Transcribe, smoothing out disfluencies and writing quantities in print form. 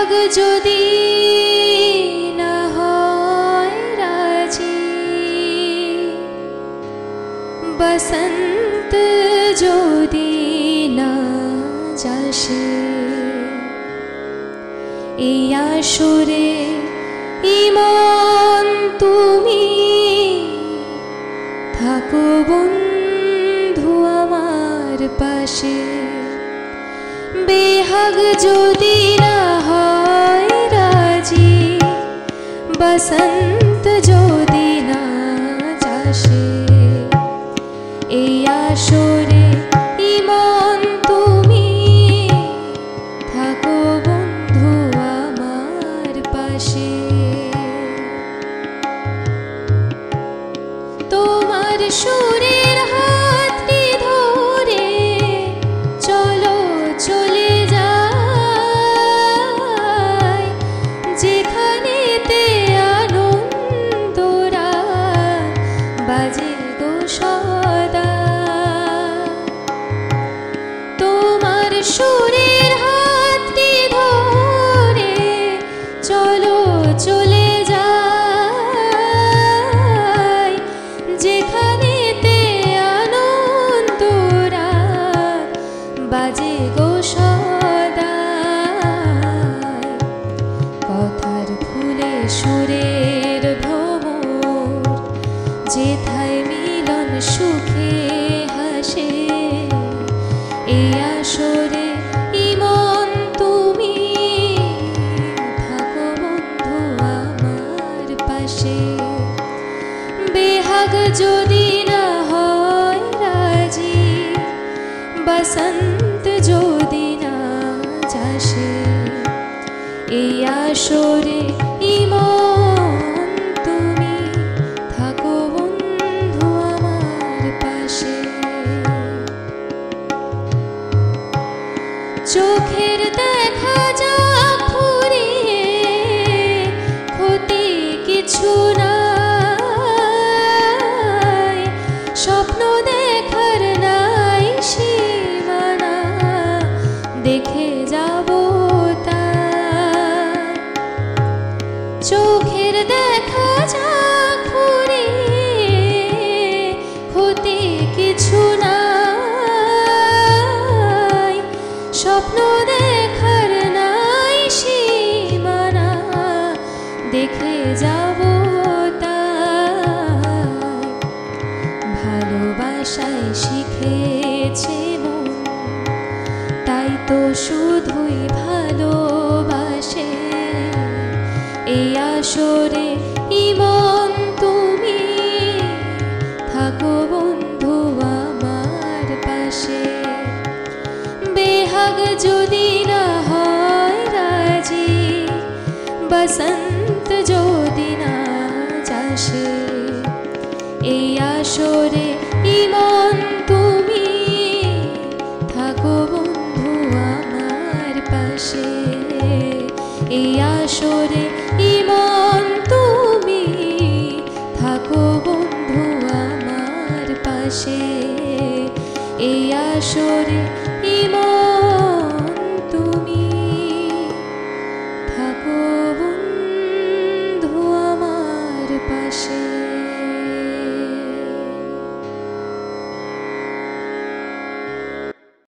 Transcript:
বেহাগ যদি না হয় রাজি, বসন্ত যদি না যাসে, এই আসরে ইমন তুমি থাকো বন্ধু আমার পাশে। বেহাগ যদি না হয় রাজি, বসন্ত যদি না যাসে, এই আসরে ইমন তুমি থাকো বন্ধু আমার পাশে। তোমার সুরের হাতটি ধরে চলো চলে যাই, যেখানেতে আনন্দরা বাজে গো সদা। তোমার সুরের হাতটি ধরে চলো চলে যাই, যেখানেতে আনন্দরা বাজে গো সদা। কথার ফুলে সুরের ভ্রমর, যেথায় মিলন সুখে হাসে, এই আসরে ইমন তুমি থাকো বন্ধু আমার পাশে। বেহাগ যদি না হয় রাজি, বসন্ত যদি না যাসে, এই আসরে ইমন তুমি থাকো বন্ধু আমার পাশে। চোখের দেখা যাক ফুরিয়ে, ক্ষতি কিছু নাই, স্বপ্ন দেখার নাই সীমানা, দেখে যাব তাই। চোখের দেখা যাক ফুরিয়ে, ক্ষতি কিছু নাই, স্বপ্ন দেখার নাই সীমানা, দেখে যাব তাই। ভালোবাসায় শিখেছে মন, তাই তো শুধুই ভালোবাসে, এই আসরে ইমন তুমি থাকো বন্ধু আমার পাশে। বেহাগ যদি না হয় রাজি, বসন্ত যদি না যাসে, এই আসরে ইমন তুমি থাকো বন্ধু আমার পাশে। এই আসরে ইমন তুমি থাকো বন্ধু আমার পাশে। এই আসরে ইমন